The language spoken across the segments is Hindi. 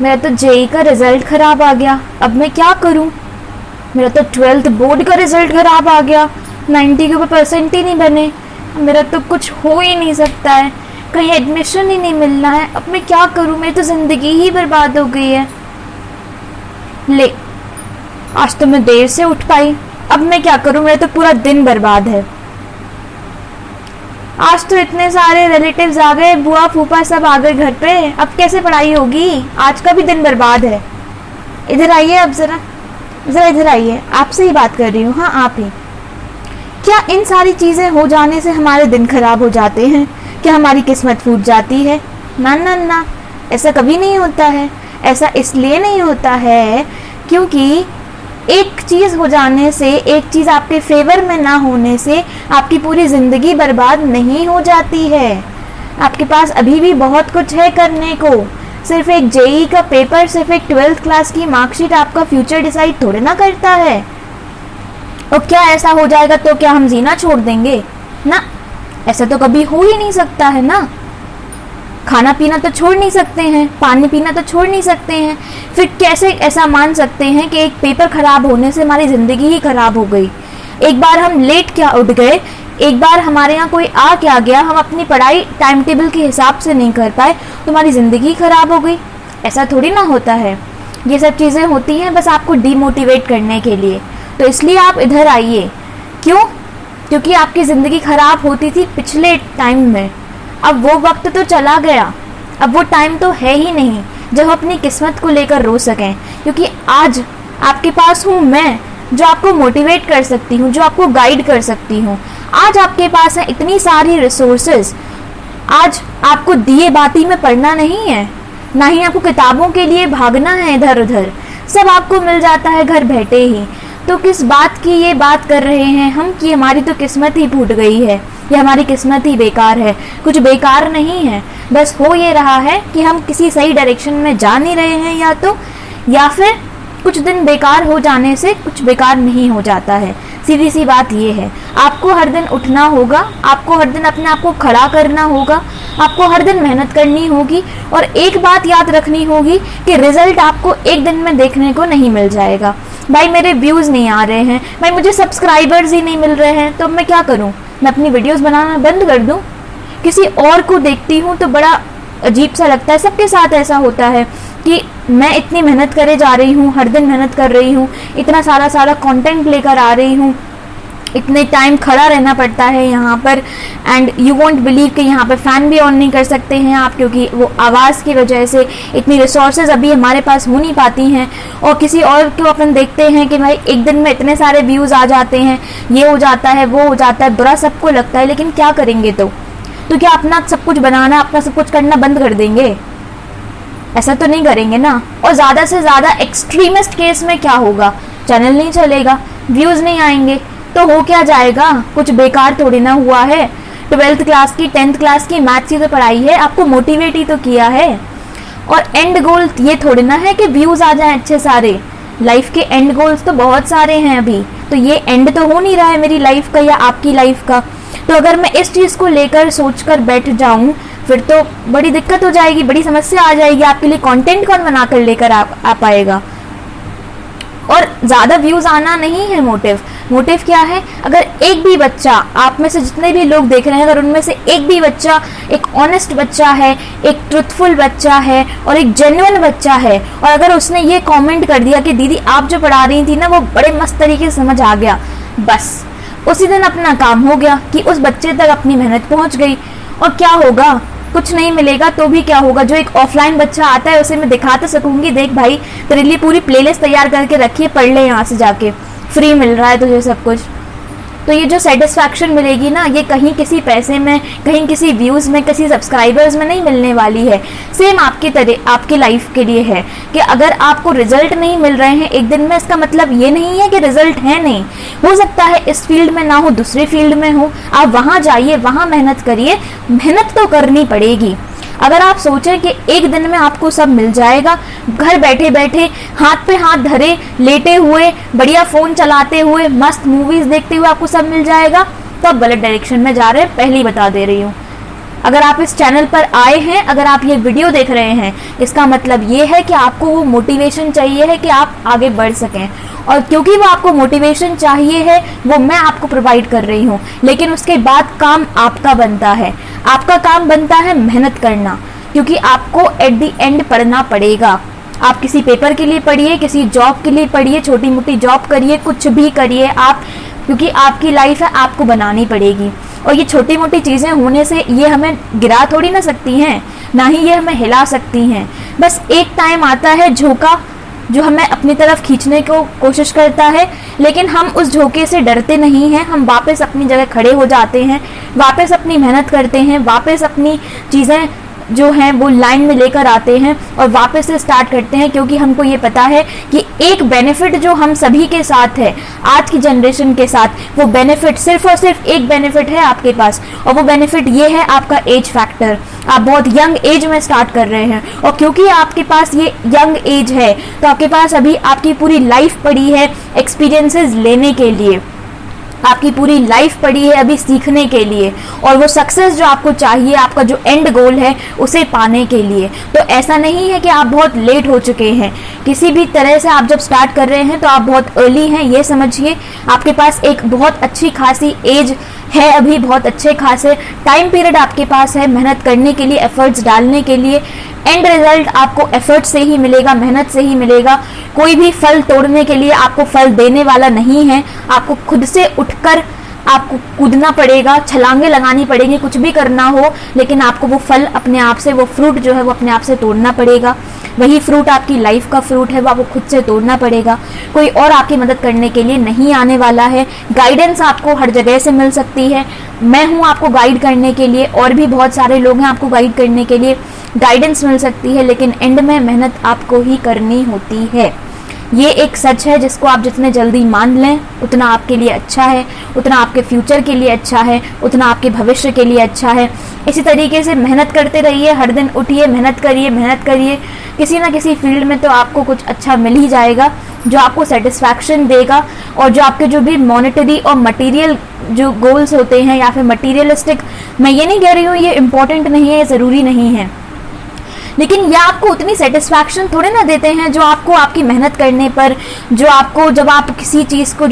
मेरा तो जेई का रिजल्ट खराब आ गया, अब मैं क्या करूं? मेरा तो 12th बोर्ड का रिजल्ट खराब आ गया, 90 के ऊपर परसेंट ही नहीं बने। मेरा तो कुछ हो ही नहीं सकता है, कहीं एडमिशन ही नहीं मिलना है। अब मैं क्या करूं? मेरी तो जिंदगी ही बर्बाद हो गई है। ले, आज तो मैं देर से उठ पाई, अब मैं क्या करूं? मेरा तो पूरा दिन बर्बाद है। आज तो इतने सारे रिलेटिव्स आ गए, बुआ फूफा सब आ गए घर पे, अब कैसे पढ़ाई होगी? आज का भी दिन बर्बाद है। इधर आइए, अब जरा जरा इधर आइए, आपसे ही बात कर रही हूँ। हाँ, आप ही। क्या इन सारी चीजें हो जाने से हमारे दिन खराब हो जाते हैं? क्या हमारी किस्मत फूट जाती है? ना ना ना, ऐसा कभी नहीं होता है। ऐसा इसलिए नहीं होता है क्योंकि एक चीज हो जाने से, एक चीज आपके फेवर में ना होने से आपकी पूरी जिंदगी बर्बाद नहीं हो जाती है। आपके पास अभी भी बहुत कुछ है करने को। सिर्फ एक जेई का पेपर, सिर्फ एक 12th क्लास की मार्कशीट आपका फ्यूचर डिसाइड थोड़े ना करता है। और क्या ऐसा हो जाएगा तो क्या हम जीना छोड़ देंगे? ना, ऐसा तो कभी हो ही नहीं सकता है ना। खाना पीना तो छोड़ नहीं सकते हैं, पानी पीना तो छोड़ नहीं सकते हैं, फिर कैसे ऐसा मान सकते हैं कि एक पेपर खराब होने से हमारी जिंदगी ही खराब हो गई? एक बार हम लेट क्या उठ गए, एक बार हमारे यहाँ कोई आ क्या गया, हम अपनी पढ़ाई टाइम टेबल के हिसाब से नहीं कर पाए तो हमारी जिंदगी खराब हो गई? ऐसा थोड़ी ना होता है। ये सब चीजें होती हैं बस आपको डीमोटिवेट करने के लिए। तो इसलिए आप इधर आइए। क्यों? क्योंकि आपकी जिंदगी खराब होती थी पिछले टाइम में। अब वो वक्त तो चला गया, अब वो टाइम तो है ही नहीं जब अपनी किस्मत को लेकर रो सकें। क्योंकि आज आपके पास हूँ मैं, जो आपको मोटिवेट कर सकती हूँ, जो आपको गाइड कर सकती हूँ। आज आपके पास है इतनी सारी रिसोर्सेज। आज आपको दिए बाती में पढ़ना नहीं है, ना ही आपको किताबों के लिए भागना है इधर उधर। सब आपको मिल जाता है घर बैठे ही। तो किस बात की ये बात कर रहे हैं हम कि हमारी तो किस्मत ही फूट गई है या हमारी किस्मत ही बेकार है? कुछ बेकार नहीं है, बस हो ये रहा है कि हम किसी सही डायरेक्शन में जा नहीं रहे हैं, या फिर कुछ दिन बेकार हो जाने से कुछ बेकार नहीं हो जाता है। सीधी सी बात ये है। आपको हर दिन उठना होगा, आपको हर दिन अपने आप को खड़ा करना होगा, आपको हर दिन मेहनत करनी होगी। और एक बात याद रखनी होगी कि रिजल्ट आपको एक दिन में देखने को नहीं मिल जाएगा। भाई मेरे व्यूज नहीं आ रहे हैं, भाई मुझे सब्सक्राइबर्स ही नहीं मिल रहे हैं, तो मैं क्या करूं? मैं अपनी वीडियोस बनाना बंद कर दूं? किसी और को देखती हूं तो बड़ा अजीब सा लगता है। सबके साथ ऐसा होता है कि मैं इतनी मेहनत करे जा रही हूँ, हर दिन मेहनत कर रही हूँ, इतना सारा कंटेंट लेकर आ रही हूँ, इतने टाइम खड़ा रहना पड़ता है यहाँ पर। एंड यू वोंट बिलीव कि यहाँ पे फ़ैन भी ऑन नहीं कर सकते हैं आप, क्योंकि वो आवाज़ की वजह से इतनी रिसोर्सेज अभी हमारे पास हो नहीं पाती हैं। और किसी और को अपन देखते हैं कि भाई एक दिन में इतने सारे व्यूज़ आ जाते हैं, ये हो जाता है, वो हो जाता है, बुरा सबको लगता है। लेकिन क्या करेंगे? तो क्या अपना सब कुछ बनाना, अपना सब कुछ करना बंद कर देंगे? ऐसा तो नहीं करेंगे ना। और ज़्यादा से ज़्यादा एक्सट्रीमिस्ट केस में क्या होगा? चैनल नहीं चलेगा, व्यूज़ नहीं आएंगे, तो हो क्या जाएगा? कुछ बेकार थोड़ी ना हुआ है। 12th क्लास की, 10th क्लास की मैथ्स की तो पढ़ाई है, आपको मोटिवेट ही तो किया है। और एंड गोल ये थोड़ी ना है कि व्यूज़ आ जाएं अच्छे सारे। लाइफ के एंड गोल्स तो बहुत सारे हैं अभी, तो ये एंड तो हो नहीं रहा है मेरी लाइफ का या आपकी लाइफ का। तो अगर मैं इस चीज़ को लेकर सोच कर बैठ जाऊँ फिर तो बड़ी दिक्कत हो जाएगी, बड़ी समस्या आ जाएगी। आपके लिए कंटेंट कौन बना कर लेकर आ पाएगा? और ज़्यादा व्यूज़ आना नहीं है मोटिव क्या है? अगर एक भी बच्चा, आप में से जितने भी लोग देख रहे हैं, अगर उनमें से एक भी बच्चा एक ऑनेस्ट बच्चा है, एक ट्रुथफुल बच्चा है और एक जेन्युइन बच्चा है, और अगर उसने ये कमेंट कर दिया कि दीदी आप जो पढ़ा रही थी ना वो बड़े मस्त तरीके से समझ आ गया, बस उसी दिन अपना काम हो गया कि उस बच्चे तक अपनी मेहनत पहुंच गई। और क्या होगा? कुछ नहीं मिलेगा तो भी क्या होगा? जो एक ऑफलाइन बच्चा आता है उसे मैं दिखा तो सकूंगी, देख भाई तेरे लिए पूरी प्लेलिस्ट तैयार करके रखी है, पढ़ ले यहाँ से जाके, फ्री मिल रहा है तुझे सब कुछ। तो ये जो सेटिस्फैक्शन मिलेगी ना, ये कहीं किसी पैसे में, कहीं किसी व्यूज़ में, किसी सब्सक्राइबर्स में नहीं मिलने वाली है। सेम आपकी तरह आपकी लाइफ के लिए है कि अगर आपको रिजल्ट नहीं मिल रहे हैं एक दिन में, इसका मतलब ये नहीं है कि रिजल्ट है नहीं। हो सकता है इस फील्ड में ना हो, दूसरी फील्ड में हो, आप वहाँ जाइए, वहाँ मेहनत करिए। मेहनत तो करनी पड़ेगी। अगर आप सोचें कि एक दिन में आपको सब मिल जाएगा, घर बैठे बैठे हाथ पे हाथ धरे, लेटे हुए, बढ़िया फ़ोन चलाते हुए, मस्त मूवीज़ देखते हुए आपको सब मिल जाएगा, तो आप गलत डायरेक्शन में जा रहे हैं, पहले ही बता दे रही हूँ। अगर आप इस चैनल पर आए हैं, अगर आप ये वीडियो देख रहे हैं, इसका मतलब ये है कि आपको वो मोटिवेशन चाहिए है कि आप आगे बढ़ सकें। और क्योंकि वो आपको मोटिवेशन चाहिए है, वो मैं आपको प्रोवाइड कर रही हूँ। लेकिन उसके बाद काम आपका बनता है। आपका काम बनता है मेहनत करना, क्योंकि आपको एट द एंड पढ़ना पड़ेगा। आप किसी पेपर के लिए पढ़िए, किसी जॉब के लिए पढ़िए, छोटी मोटी जॉब करिए, कुछ भी करिए आप, क्योंकि आपकी लाइफ है, आपको बनानी पड़ेगी। और ये छोटी मोटी चीज़ें होने से ये हमें गिरा थोड़ी ना सकती हैं, ना ही ये हमें हिला सकती हैं। बस एक टाइम आता है झोंका जो हमें अपनी तरफ खींचने को कोशिश करता है, लेकिन हम उस झोंके से डरते नहीं हैं। हम वापस अपनी जगह खड़े हो जाते हैं, वापस अपनी मेहनत करते हैं, वापस अपनी चीज़ें जो हैं वो लाइन में लेकर आते हैं और वापस से स्टार्ट करते हैं। क्योंकि हमको ये पता है कि एक बेनिफिट जो हम सभी के साथ है, आज की जनरेशन के साथ, वो बेनिफिट सिर्फ और सिर्फ एक बेनिफिट है आपके पास, और वो बेनिफिट ये है आपका एज फैक्टर। आप बहुत यंग एज में स्टार्ट कर रहे हैं, और क्योंकि आपके पास ये यंग एज है तो आपके पास अभी आपकी पूरी लाइफ पड़ी है एक्सपीरियंसेस लेने के लिए, आपकी पूरी लाइफ पड़ी है अभी सीखने के लिए, और वो सक्सेस जो आपको चाहिए, आपका जो एंड गोल है, उसे पाने के लिए। तो ऐसा नहीं है कि आप बहुत लेट हो चुके हैं। किसी भी तरह से आप जब स्टार्ट कर रहे हैं तो आप बहुत अर्ली हैं, ये समझिए। आपके पास एक बहुत अच्छी खासी एज है, अभी बहुत अच्छे खासे टाइम पीरियड आपके पास है मेहनत करने के लिए, एफर्ट्स डालने के लिए। एंड रिजल्ट आपको एफर्ट से ही मिलेगा, मेहनत से ही मिलेगा। कोई भी फल तोड़ने के लिए आपको फल देने वाला नहीं है। आपको खुद से उठकर आपको कूदना पड़ेगा, छलांगे लगानी पड़ेगी, कुछ भी करना हो, लेकिन आपको वो फल अपने आप से, वो फ्रूट जो है वो अपने आप से तोड़ना पड़ेगा। वही फ्रूट आपकी लाइफ का फ्रूट है, वो आपको खुद से तोड़ना पड़ेगा। कोई और आपकी मदद करने के लिए नहीं आने वाला है। गाइडेंस आपको हर जगह से मिल सकती है। मैं हूँ आपको गाइड करने के लिए, और भी बहुत सारे लोग हैं आपको गाइड करने के लिए। गाइडेंस मिल सकती है, लेकिन एंड में मेहनत आपको ही करनी होती है। ये एक सच है जिसको आप जितने जल्दी मान लें उतना आपके लिए अच्छा है, उतना आपके फ्यूचर के लिए अच्छा है, उतना आपके भविष्य के लिए अच्छा है। इसी तरीके से मेहनत करते रहिए, हर दिन उठिए, मेहनत करिए, मेहनत करिए। किसी ना किसी फील्ड में तो आपको कुछ अच्छा मिल ही जाएगा जो आपको सेटिस्फैक्शन देगा, और जो आपके जो भी मॉनेटरी और मटेरियल जो गोल्स होते हैं या फिर मटेरियलिस्टिक, मैं ये नहीं कह रही हूँ ये इम्पोर्टेंट नहीं है, ज़रूरी नहीं है, लेकिन ये आपको उतनी सेटिस्फैक्शन थोड़े ना देते हैं जो आपको आपकी मेहनत करने पर, जो आपको जब आप किसी चीज़ को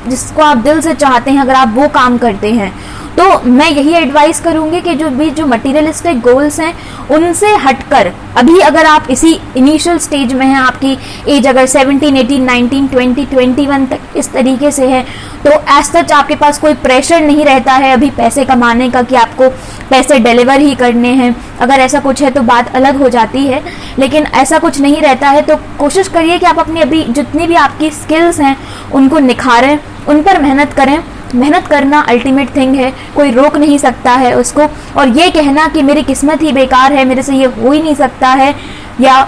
जिसको आप दिल से चाहते हैं, अगर आप वो काम करते हैं, तो मैं यही एडवाइस करूंगी कि जो मटीरियलिस्टिक गोल्स हैं उनसे हटकर, अभी अगर आप इसी इनिशियल स्टेज में हैं, आपकी एज अगर 17, 18, 19, 20, 21 तक इस तरीके से है, तो एज सच आपके पास कोई प्रेशर नहीं रहता है अभी पैसे कमाने का कि आपको पैसे डिलीवर ही करने हैं। अगर ऐसा कुछ है तो बात अलग हो जाती है, लेकिन ऐसा कुछ नहीं रहता है तो कोशिश करिए कि आप अपनी अभी जितनी भी आपकी स्किल्स हैं उनको निखारें, उन पर मेहनत करें। मेहनत करना अल्टीमेट थिंग है, कोई रोक नहीं सकता है उसको। और ये कहना कि मेरी किस्मत ही बेकार है, मेरे से ये हो ही नहीं सकता है, या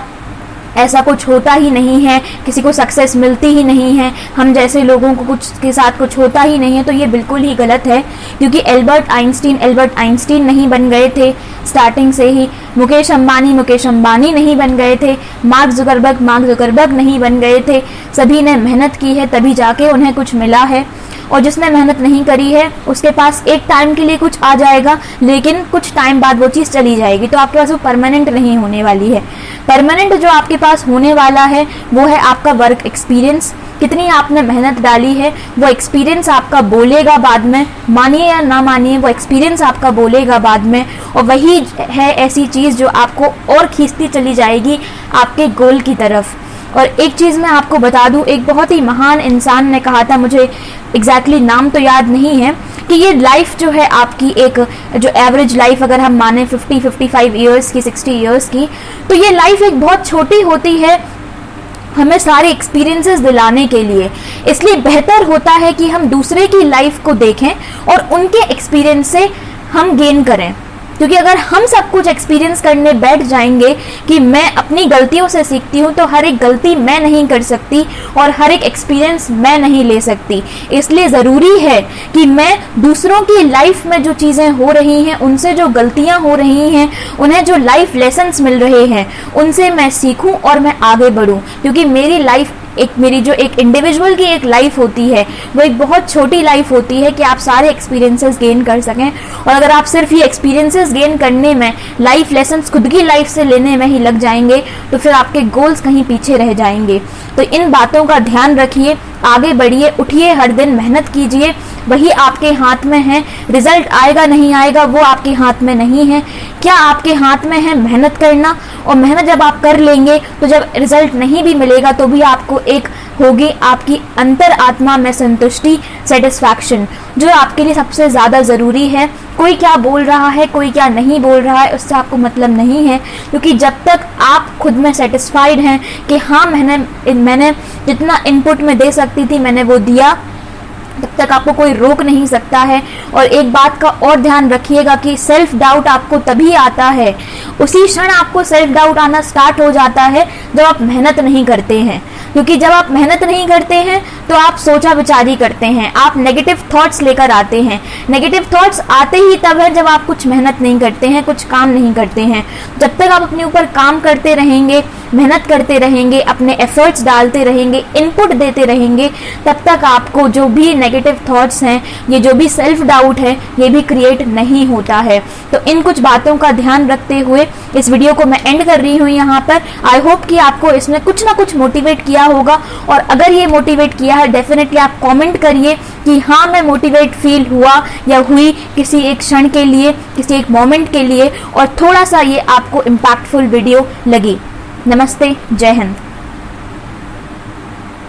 ऐसा कुछ होता ही नहीं है, किसी को सक्सेस मिलती ही नहीं है, हम जैसे लोगों को कुछ के साथ कुछ होता ही नहीं है, तो ये बिल्कुल ही गलत है। क्योंकि एल्बर्ट आइंस्टीन नहीं बन गए थे स्टार्टिंग से ही, मुकेश अंबानी नहीं बन गए थे, मार्क जुकरबर्ग नहीं बन गए थे। सभी ने मेहनत की है तभी जाके उन्हें कुछ मिला है, और जिसने मेहनत नहीं करी है उसके पास एक टाइम के लिए कुछ आ जाएगा, लेकिन कुछ टाइम बाद वो चीज़ चली जाएगी, तो आपके पास वो परमानेंट नहीं होने वाली है। परमानेंट जो आपके पास होने वाला है वो है आपका वर्क एक्सपीरियंस। कितनी आपने मेहनत डाली है वो एक्सपीरियंस आपका बोलेगा बाद में, मानिए या ना मानिए, वो एक्सपीरियंस आपका बोलेगा बाद में, और वही है ऐसी चीज़ जो आपको और खींचती चली जाएगी आपके गोल की तरफ। और एक चीज़ मैं आपको बता दूं, एक बहुत ही महान इंसान ने कहा था, मुझे एग्जैक्टली नाम तो याद नहीं है, कि ये लाइफ जो है आपकी, एक जो एवरेज लाइफ अगर हम माने 50-55 ईयर्स की, 60 ईयर्स की, तो ये लाइफ एक बहुत छोटी होती है हमें सारे एक्सपीरियंसेस दिलाने के लिए। इसलिए बेहतर होता है कि हम दूसरे की लाइफ को देखें और उनके एक्सपीरियंस से हम गेन करें। क्योंकि अगर हम सब कुछ एक्सपीरियंस करने बैठ जाएंगे कि मैं अपनी गलतियों से सीखती हूँ, तो हर एक गलती मैं नहीं कर सकती और हर एक एक्सपीरियंस मैं नहीं ले सकती। इसलिए ज़रूरी है कि मैं दूसरों की लाइफ में जो चीज़ें हो रही हैं, उनसे जो गलतियाँ हो रही हैं, उन्हें जो लाइफ लेसन्स मिल रहे हैं, उनसे मैं सीखूँ और मैं आगे बढ़ूँ। क्योंकि मेरी लाइफ एक मेरी जो एक इंडिविजुअल की एक लाइफ होती है वो एक बहुत छोटी लाइफ होती है कि आप सारे एक्सपीरियंसेस गेन कर सकें। और अगर आप सिर्फ ये एक्सपीरियंसेस गेन करने में, लाइफ लेसन्स खुद की लाइफ से लेने में ही लग जाएंगे तो फिर आपके गोल्स कहीं पीछे रह जाएंगे। तो इन बातों का ध्यान रखिए, आगे बढ़िए, उठिए, हर दिन मेहनत कीजिए, वही आपके हाथ में है। रिजल्ट आएगा नहीं आएगा वो आपके हाथ में नहीं है। क्या आपके हाथ में है? मेहनत करना। और मेहनत जब आप कर लेंगे तो जब रिजल्ट नहीं भी मिलेगा तो भी आपको एक होगी आपकी अंतर आत्मा में संतुष्टि, सेटिस्फैक्शन, जो आपके लिए सबसे ज़्यादा ज़रूरी है। कोई क्या बोल रहा है, कोई क्या नहीं बोल रहा है, उससे आपको मतलब नहीं है, क्योंकि जब तक आप खुद में सेटिस्फाइड हैं कि हाँ मैंने जितना इनपुट में दे सकती थी मैंने वो दिया, तब तक आपको कोई रोक नहीं सकता है। और एक बात का और ध्यान रखिएगा कि सेल्फ डाउट आपको तभी आता है, उसी क्षण आपको सेल्फ डाउट आना स्टार्ट हो जाता है जब आप मेहनत नहीं करते हैं। क्योंकि जब आप मेहनत नहीं करते हैं तो आप सोचा विचारी करते हैं, आप नेगेटिव थॉट्स लेकर आते हैं। नेगेटिव थॉट्स आते ही तब है जब आप कुछ मेहनत नहीं करते हैं, कुछ काम नहीं करते हैं। जब तक आप अपने ऊपर काम करते रहेंगे, मेहनत करते रहेंगे, अपने एफर्ट्स डालते रहेंगे, इनपुट देते रहेंगे, तब तक आपको जो भी नेगेटिव थॉट्स हैं, ये जो भी सेल्फ डाउट है, ये भी क्रिएट नहीं होता है। तो इन कुछ बातों का ध्यान रखते हुए इस वीडियो को मैं एंड कर रही हूँ यहाँ पर। आई होप कि आपको इसने कुछ ना कुछ मोटिवेट किया होगा, और अगर ये मोटिवेट किया है डेफिनेटली आप कमेंट करिए कि हाँ मैं मोटिवेट फील हुआ या हुई किसी एक क्षण के लिए, किसी एक मोमेंट के लिए, और थोड़ा सा ये आपको इम्पैक्टफुल वीडियो लगी। नमस्ते, जय हिंद।